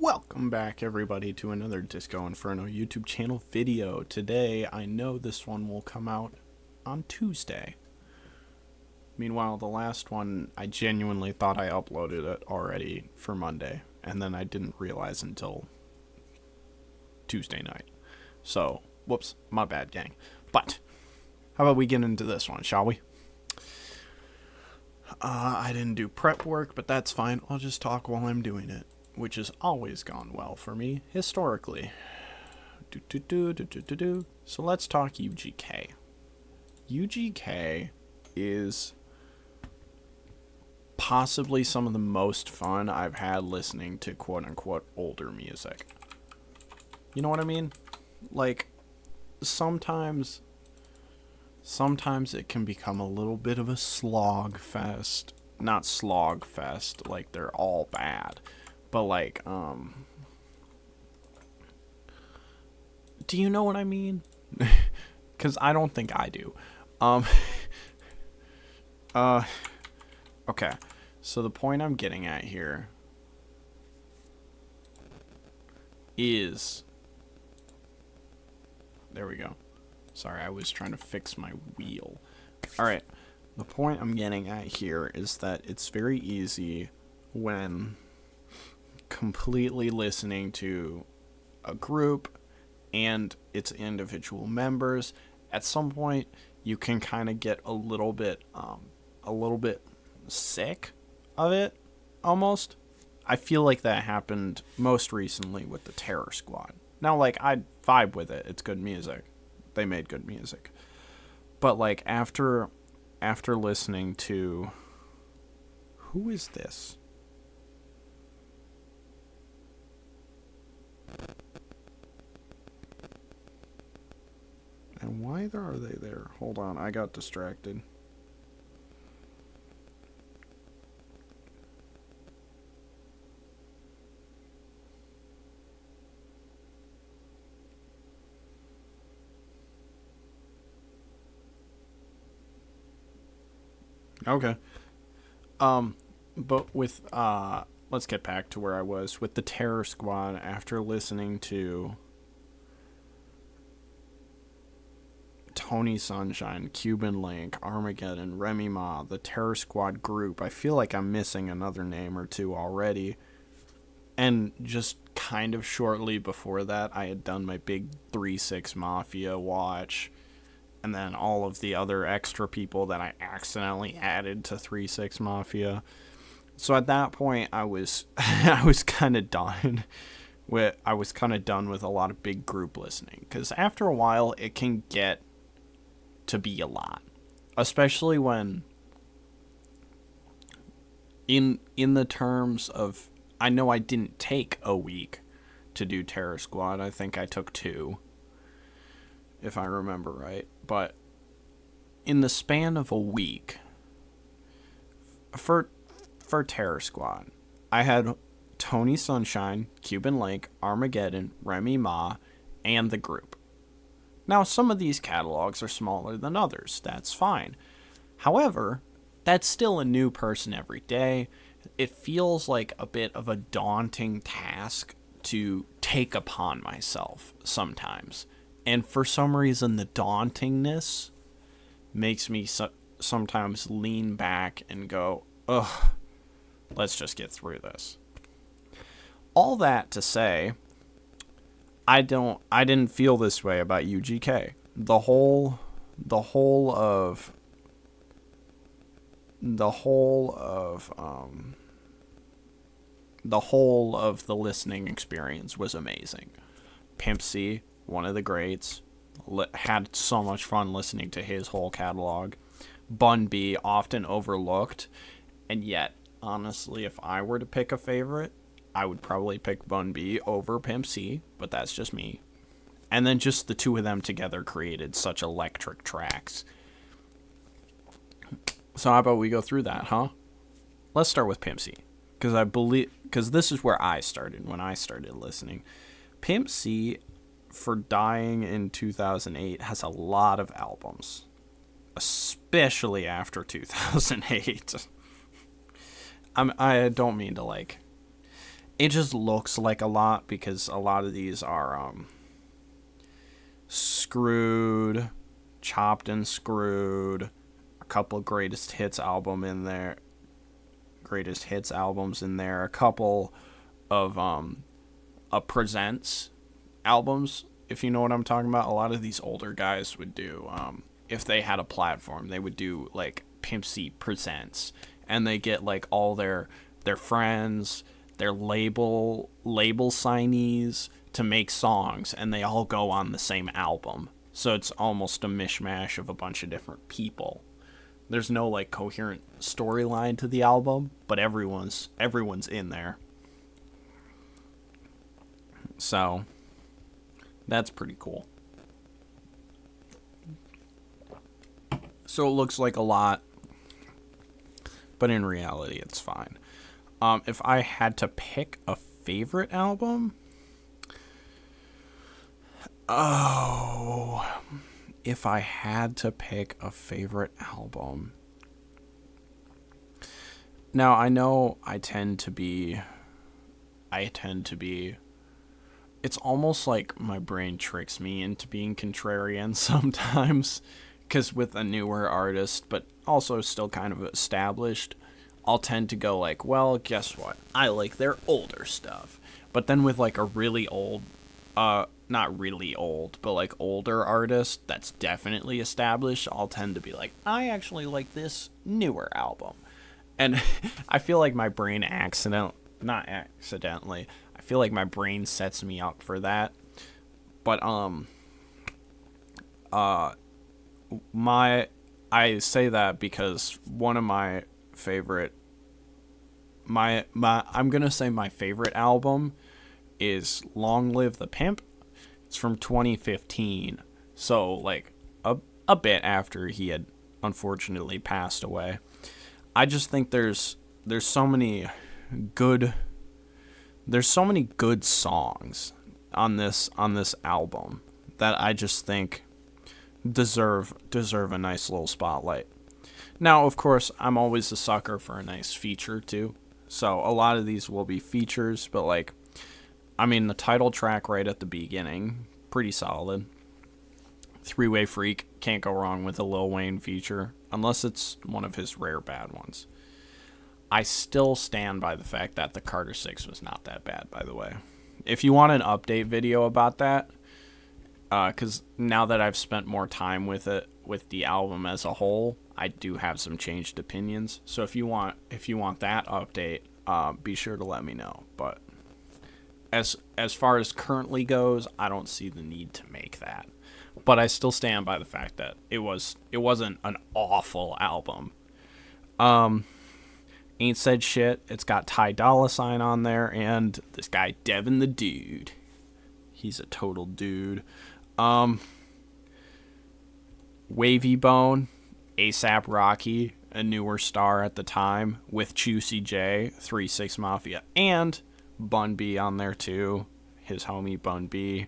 Welcome back, everybody, to another Disco Inferno YouTube channel video. Today, I know this one will come out on Tuesday. Meanwhile, the last one, I genuinely thought I uploaded it already for Monday, and then I didn't realize until Tuesday night. So, whoops, my bad, gang. But, how about we get into this one, shall we? I didn't do prep work, but that's fine. I'll just talk while I'm doing it, which has always gone well for me, historically. So let's talk UGK. UGK is possibly some of the most fun I've had listening to quote-unquote older music. You know what I mean? Like, sometimes it can become a little bit of a slog fest. Not slog fest, like they're all bad. But like, do you know what I mean? Because I don't think I do. Okay. So the point I'm getting at here is, there we go. Sorry, I was trying to fix my wheel. Alright, the point I'm getting at here is that it's very easy when completely listening to a group and its individual members, at some point you can kind of get a little bit sick of it, almost. I feel like that happened most recently with the Terror Squad. Now, like, I vibe with it. It's good music. They made good music. But like after listening to, who is this? And why are they there? Hold on, I got distracted. Okay. But with, let's get back to where I was. With the Terror Squad, after listening to Tony Sunshine, Cuban Link, Armageddon, Remy Ma, the Terror Squad group, I feel like I'm missing another name or two already. And just kind of shortly before that, I had done my big 3-6 Mafia watch. And then all of the other extra people that I accidentally added to 3-6 Mafia. So at that point, I was kind of done with a lot of big group listening, because after a while it can get to be a lot, especially when in the terms of, I know I didn't take a week to do Terror Squad. I think I took 2, if I remember right. But in the span of a week, for Terror Squad, I had Tony Sunshine, Cuban Link, Armageddon, Remy Ma, and the group. Now, some of these catalogs are smaller than others. That's fine. However, that's still a new person every day. It feels like a bit of a daunting task to take upon myself sometimes. And for some reason, the dauntingness makes me sometimes lean back and go, ugh, let's just get through this. All that to say, I didn't feel this way about UGK. The whole of the listening experience was amazing. Pimp C, one of the greats, had so much fun listening to his whole catalog. Bun B, often overlooked, and yet, honestly, if I were to pick a favorite, I would probably pick Bun B over Pimp C, but that's just me. And then just the two of them together created such electric tracks. So how about we go through that, huh? Let's start with Pimp C, because this is where I started when I started listening. Pimp C, for dying in 2008, has a lot of albums, especially after 2008. I don't mean to, like, it just looks like a lot because a lot of these are Screwed, Chopped and Screwed, a couple greatest hits albums in there, a couple of Presents albums, if you know what I'm talking about. A lot of these older guys would do, if they had a platform, they would do like Pimp C Presents, and they get like all their friends, their label signees to make songs, and they all go on the same album. So it's almost a mishmash of a bunch of different people. There's no like coherent storyline to the album, but everyone's in there. So that's pretty cool. So it looks like a lot, but in reality it's fine. If I had to pick a favorite album, if I had to pick a favorite album. Now, I know I tend to be, it's almost like my brain tricks me into being contrarian sometimes, because with a newer artist, but also still kind of established, I'll tend to go like, well, guess what? I like their older stuff. But then with like a really old, not really old, but like older artist that's definitely established, I'll tend to be like, I actually like this newer album. And I feel like my brain not accidentally, I feel like my brain sets me up for that. But I say that because one of my favorite, I'm gonna say my favorite album is Long Live the Pimp. It's from 2015, so like a bit after he had unfortunately passed away. I just think there's so many good songs on this album that I just think deserve a nice little spotlight. Now, of course, I'm always a sucker for a nice feature too. So a lot of these will be features, but like, I mean, the title track right at the beginning, pretty solid. Three-Way Freak, can't go wrong with a Lil Wayne feature, unless it's one of his rare bad ones. I still stand by the fact that the Carter 6 was not that bad, by the way. If you want an update video about that, because now that I've spent more time with it, with the album as a whole, I do have some changed opinions. So if you want that update, be sure to let me know. But as far as currently goes, I don't see the need to make that. But I still stand by the fact that it wasn't an awful album. Ain't Said Shit. It's got Ty Dolla $ign on there, and this guy Devin the Dude. He's a total dude. Wavy Bone, A$AP Rocky, a newer star at the time, with Juicy J, 3-6 Mafia, and Bun B on there too, his homie Bun B.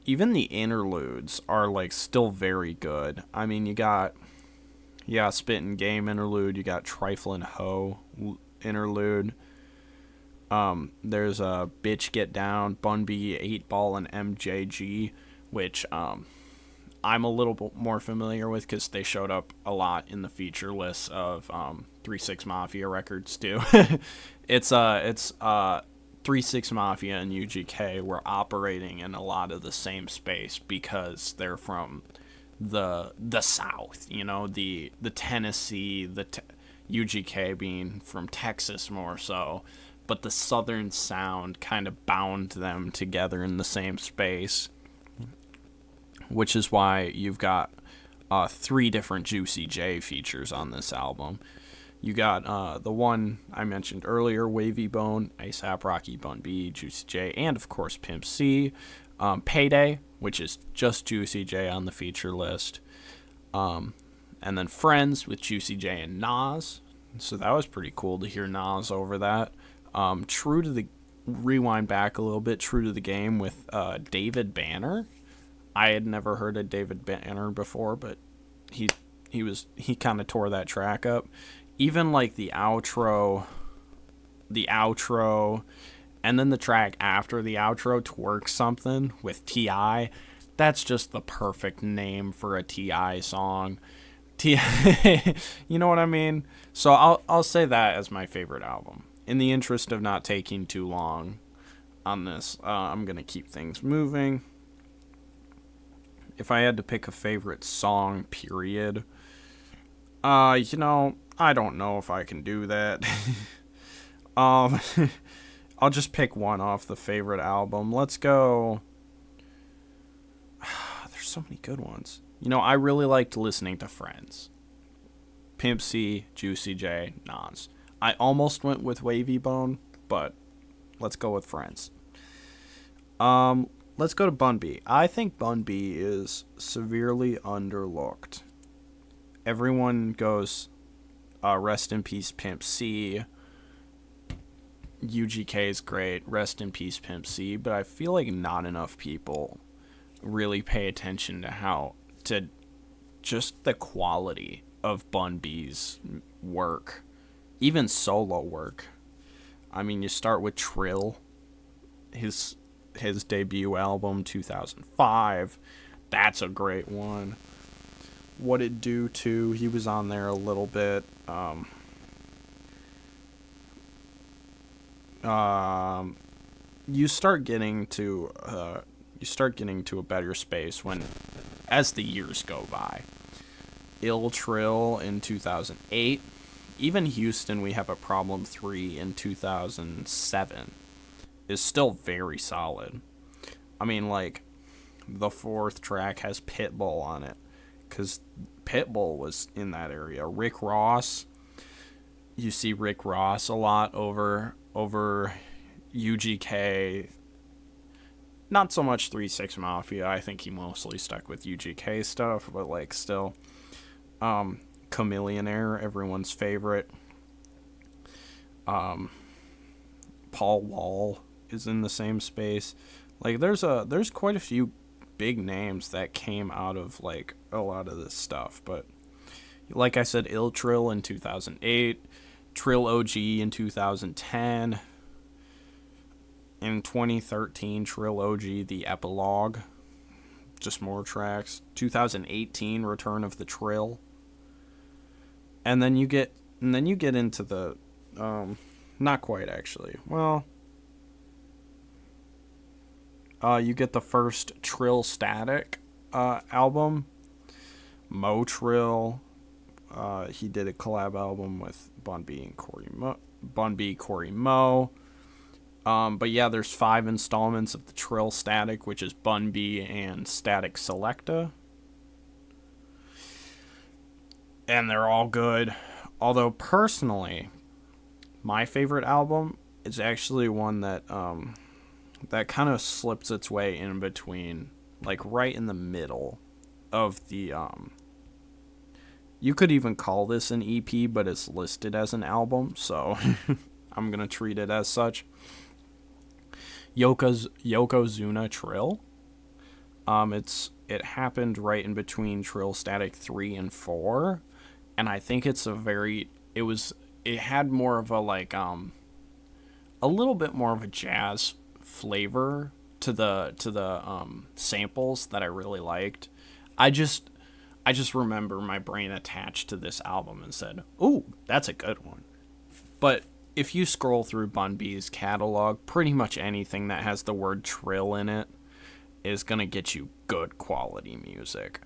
Even the interludes are like still very good. I mean, you got Spittin' Game interlude, you got Triflin' Ho interlude. There's a Bitch Get Down, Bun B, 8 Ball, and MJG, which I'm a little bit more familiar with because they showed up a lot in the feature list of 3-6 Mafia records too. It's 3-6 Mafia and UGK were operating in a lot of the same space because they're from the South, you know, the Tennessee, UGK being from Texas more so, but the Southern sound kind of bound them together in the same space, which is why you've got 3 different Juicy J features on this album. You got the one I mentioned earlier, Wavy Bone, A$AP Rocky, Bun B, Juicy J, and of course Pimp C. Payday, which is just Juicy J on the feature list. And then Friends with Juicy J and Nas. So that was pretty cool to hear Nas over that. Rewind back a little bit, True to the Game with David Banner. I had never heard of David Banner before, but he kind of tore that track up. even like the outro, and then the track after the outro, Twerk Something with T.I., that's just the perfect name for a T.I. song. You know what I mean? So I'll say that as my favorite album. In the interest of not taking too long on this, I'm gonna keep things moving. If I had to pick a favorite song, period, I don't know if I can do that. um, I'll just pick one off the favorite album. Let's go. There's so many good ones. I really liked listening to Friends. Pimp C, Juicy J, Nas. I almost went with Wavy Bone, but let's go with Friends. Let's go to Bun B. I think Bun B is severely underlooked. Everyone goes, rest in peace, Pimp C. UGK is great, rest in peace, Pimp C. But I feel like not enough people really pay attention to just the quality of Bun B's work, even solo work. I mean, you start with Trill, his debut album, 2005. That's a great one. What It Do Too, he was on there a little bit. You start getting to a better space as the years go by. Ill Trill in 2008. Even Houston, We Have a Problem 3 in 2007 is still very solid. I mean, like, the fourth track has Pitbull on it, because Pitbull was in that area. Rick Ross, you see Rick Ross a lot over UGK. Not so much 3-6 Mafia. I think he mostly stuck with UGK stuff, but like still. Chameleonaire, everyone's favorite. Paul Wall is in the same space. Like there's quite a few big names that came out of like a lot of this stuff, but like I said, Ill Trill in 2008, Trill OG in 2010. In 2013, Trill OG, the epilogue, just more tracks. 2018, Return of the Trill. And then you get into the not quite actually. Well, you get the first Trill Static album. Mo Trill. He did a collab album with Bun B, Corey Mo. But yeah, there's 5 installments of the Trill Static, which is Bun B and Static Selecta. And they're all good. Although, personally, my favorite album is actually one that kind of slips its way in between, like right in the middle of the... you could even call this an EP, but it's listed as an album, so I'm going to treat it as such. Yokozuna Trill. It happened right in between Trill Static 3 and 4, and I think it had more of a like a little bit more of a jazz flavor to the samples that I really liked. I just remember my brain attached to this album and said, "Ooh, that's a good one." But if you scroll through Bun B's catalog, pretty much anything that has the word Trill in it is gonna get you good quality music.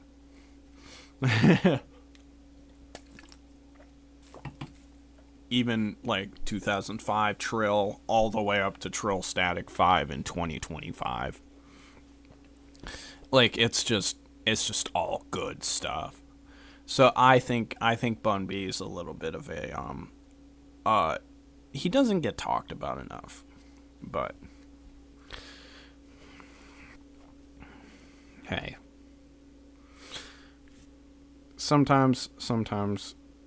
Even like 2005 Trill all the way up to Trill Static 5 in 2025. Like it's just all good stuff. So I think Bun B is a little bit of a he doesn't get talked about enough. But hey. Sometimes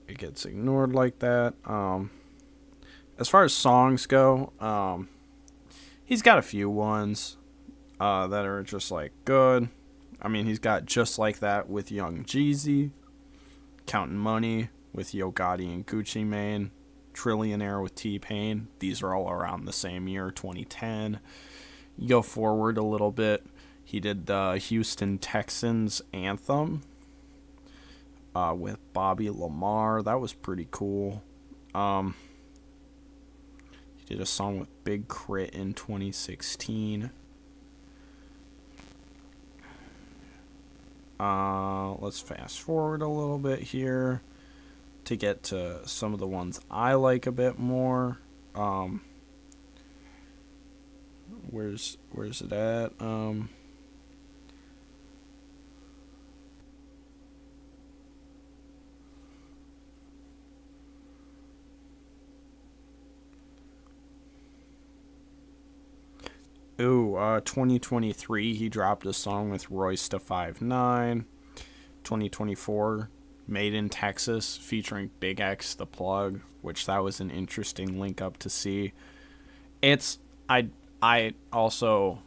it gets ignored like that. As far as songs go, he's got a few ones that are just like good. I mean, he's got Just Like That with Young Jeezy, Counting Money with Yo Gotti and Gucci Mane, Trillionaire with T-Pain. These are all around the same year, 2010. You go forward a little bit, he did the Houston Texans anthem with Bobby Lamar. That was pretty cool. He did a song with Big Crit in 2016. Let's fast forward a little bit here to get to some of the ones I like a bit more. Where's it at? Ooh, 2023, he dropped a song with Royce da 5'9". 2024, Made in Texas, featuring Big X the Plug, which that was an interesting link up to see. I also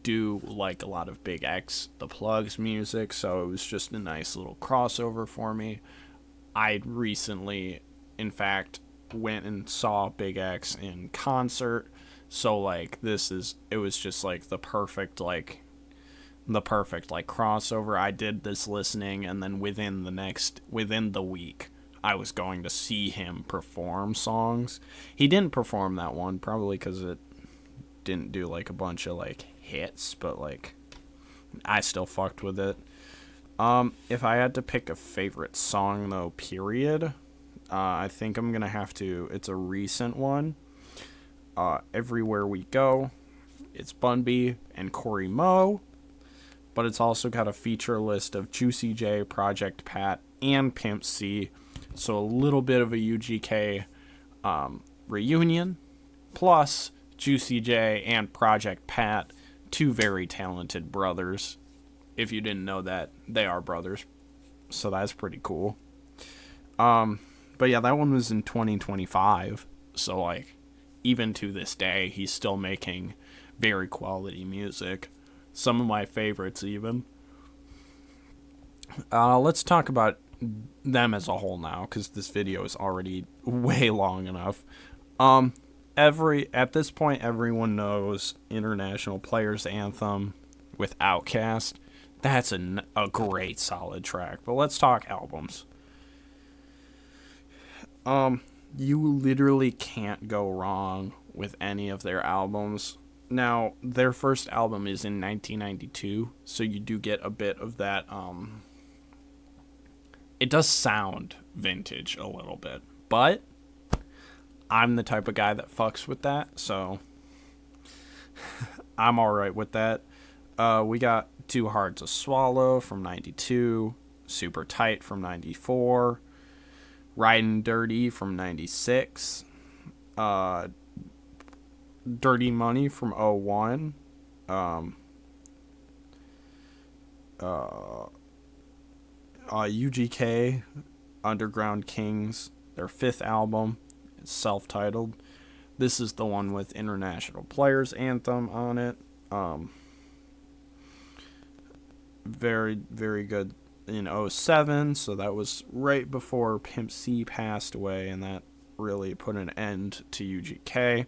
do like a lot of Big X the Plug's music, so it was just a nice little crossover for me. I recently, in fact, went and saw Big X in concert. So like it was just like the perfect crossover. I did this listening, and then within the week I was going to see him perform songs. He didn't perform that one, probably because it didn't do like a bunch of like hits, but like I still fucked with it. If I had to pick a favorite song though, period, I think I'm gonna have to. It's a recent one. Everywhere We Go. It's Bun B and Corey Moe, but it's also got a feature list of Juicy J, Project Pat, and Pimp C, so a little bit of a UGK reunion, plus Juicy J and Project Pat, two very talented brothers. If you didn't know that, they are brothers, so that's pretty cool. But yeah, that one was in 2025, so like, even to this day, he's still making very quality music. Some of my favorites, even. Let's talk about them as a whole now, because this video is already way long enough. At this point, everyone knows International Players Anthem with Outkast. That's a great, solid track. But let's talk albums. You literally can't go wrong with any of their albums. Now, their first album is in 1992, so you do get a bit of that, it does sound vintage a little bit, but I'm the type of guy that fucks with that, so I'm alright with that. We got Too Hard to Swallow from 92, Super Tight from 94, Riding Dirty from 96, Dirty Money from 01, UGK, Underground Kings, their fifth album, it's self-titled. This is the one with International Players Anthem on it. Very, very good. In 07, so that was right before Pimp C passed away, and that really put an end to UGK.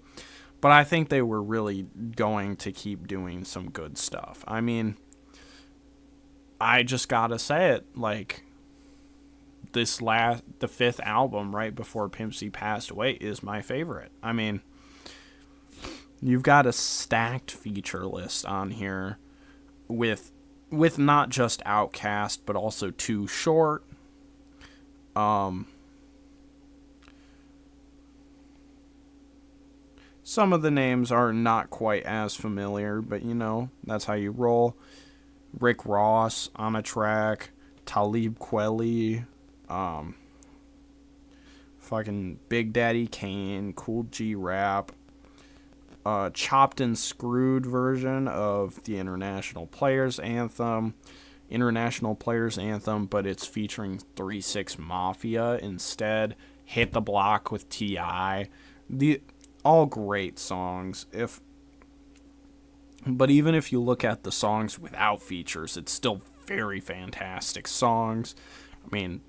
But I think they were really going to keep doing some good stuff. I mean, I just gotta say it, like, the fifth album right before Pimp C passed away is my favorite. I mean, you've got a stacked feature list on here with not just Outkast, but also Too Short. Some of the names are not quite as familiar, but you know, that's how you roll. Rick Ross on a track, Talib Kweli, fucking Big Daddy Kane, Cool G Rap, chopped and screwed version of the International Players Anthem, but it's featuring 3-6 Mafia instead. Hit the Block with T.I. All great songs. But even if you look at the songs without features, it's still very fantastic songs. I mean,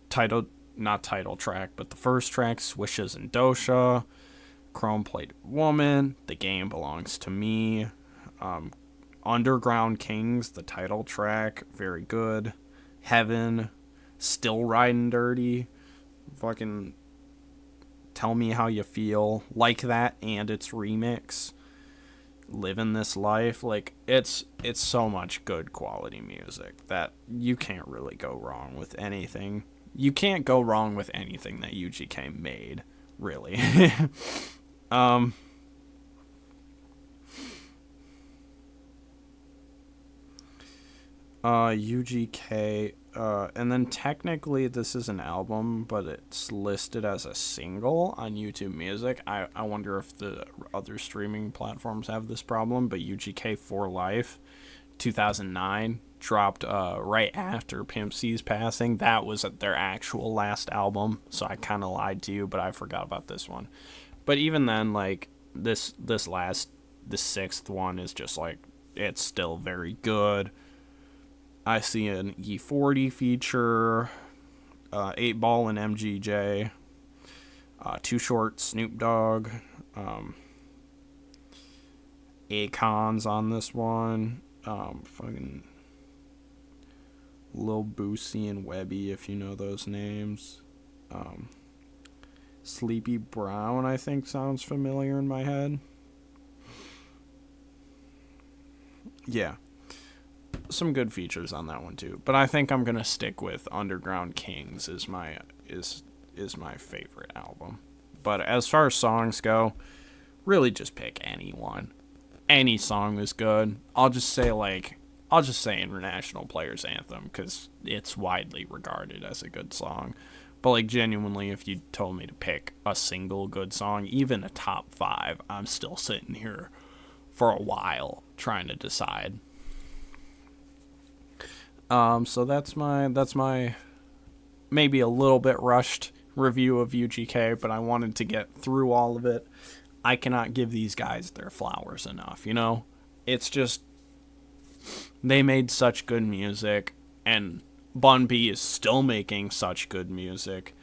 not title track, but the first track, Swishes and Dosha, Chrome Plated Woman, The Game Belongs to Me, Underground Kings, the title track, very good. Heaven, Still Riding Dirty, fucking Tell Me How You Feel, Like That and its remix, Living This Life. Like, it's so much good quality music that you can't really go wrong with anything. You can't go wrong with anything that UGK made, really. UGK, and then technically this is an album, but it's listed as a single on YouTube Music. I wonder if the other streaming platforms have this problem, but UGK For Life, 2009, dropped right after Pimp C's passing. That was their actual last album, so I kind of lied to you, but I forgot about this one. But even then, like, the sixth one is just, like, it's still very good. I see an E40 feature, 8 Ball and MGJ, Too Short, Snoop Dogg, Akon's on this one, fucking Lil Boosie and Webby, if you know those names. Sleepy Brown, I think, sounds familiar in my head. Yeah. Some good features on that one too, but I think I'm gonna stick with Underground Kings is my favorite album. But as far as songs go, really just pick any one. Any song is good. I'll just say International Players Anthem because it's widely regarded as a good song. But like genuinely, if you told me to pick a single good song, even a top 5, I'm still sitting here for a while trying to decide. So that's my maybe a little bit rushed review of UGK, but I wanted to get through all of it. I cannot give these guys their flowers enough, you know? It's just, they made such good music, and Bun B is still making such good music.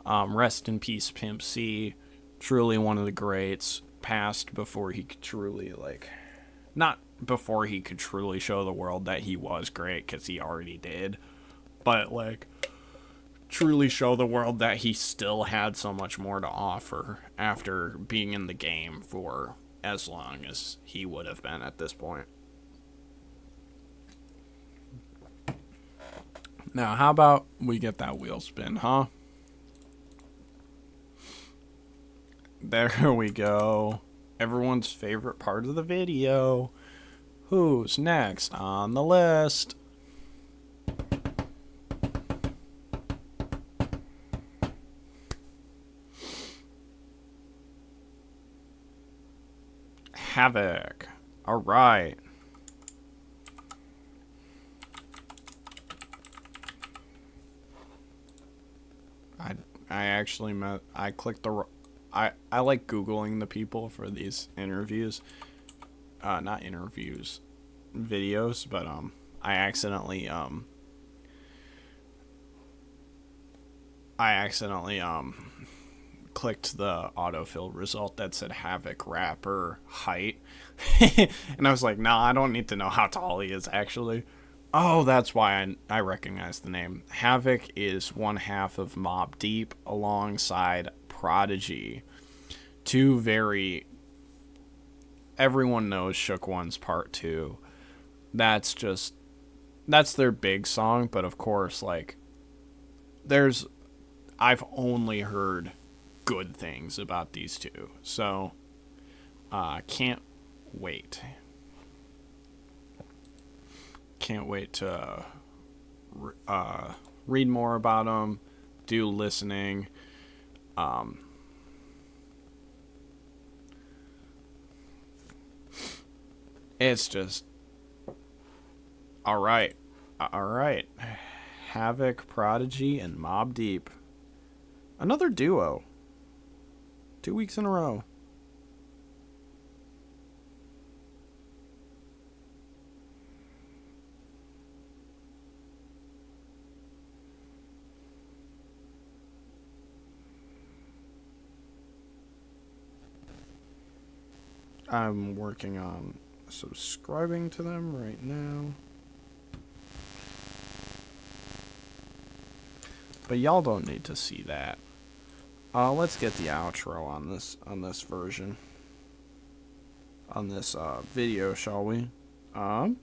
Rest in peace, Pimp C. Truly one of the greats. Passed before he could truly, not before he could truly show the world that he was great, because he already did, but truly show the world that he still had so much more to offer after being in the game for as long as he would have been at this point. Now, how about we get that wheel spin, huh? There we go. Everyone's favorite part of the video. Who's next on the list? Havoc. All right. I clicked the I like Googling the people for these interviews. Not interviews, videos, but I accidentally clicked the autofill result that said Havoc rapper height. And I was like, nah, I don't need to know how tall he is actually. Oh, that's why I recognize the name. Havoc is one half of Mobb Deep alongside Prodigy. Two very... Everyone knows Shook One's Part 2. That's their big song, but of course, I've only heard good things about these two. So, can't wait. Can't wait to read more about them, do listening. It's just all right. Havoc, Prodigy, and Mobb Deep. Another duo. 2 weeks in a row. I'm working on subscribing to them right now. But y'all don't need to see that. Let's get the outro on this version. On this video, shall we? Alright.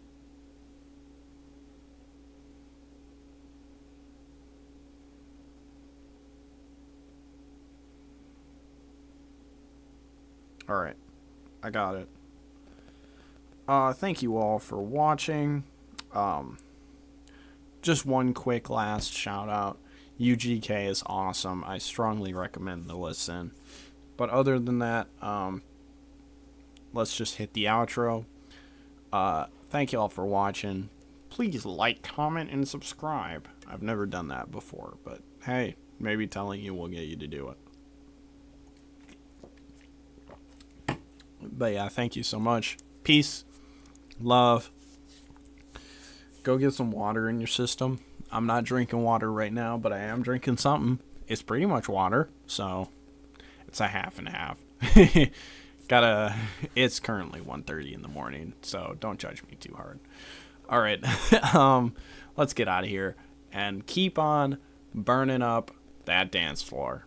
I got it. Thank you all for watching. Just one quick last shout out. UGK is awesome. I strongly recommend the listen. But other than that, let's just hit the outro. Thank you all for watching. Please like, comment, and subscribe. I've never done that before, but hey, maybe telling you will get you to do it. But yeah, thank you so much. Peace. Love. Go get some water in your system. I'm not drinking water right now, but I am drinking something. It's pretty much water, so it's a half and a half. It's currently 1:30 in the morning, so don't judge me too hard. All right, let's get out of here and keep on burning up that dance floor.